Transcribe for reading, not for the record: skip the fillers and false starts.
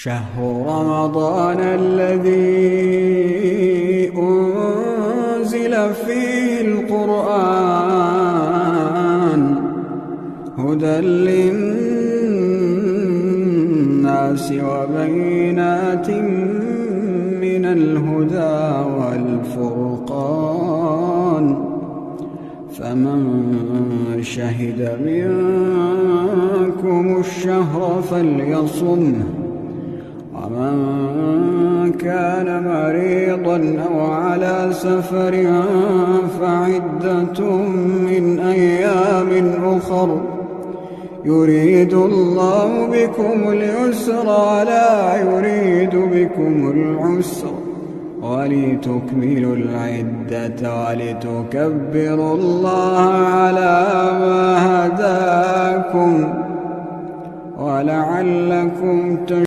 شهر رمضان الذي أنزل فيه القرآن هدى للناس وبينات من الهدى والفرقان فمن شهد منكم الشهر فليصمه ومن كان مريضا أو على سفر فعدة من أيام أخر يريد الله بكم اليسر ولا يريد بكم العسر ولتكملوا العدة ولتكبروا الله على ما هداكم ولعلكم تشكرون.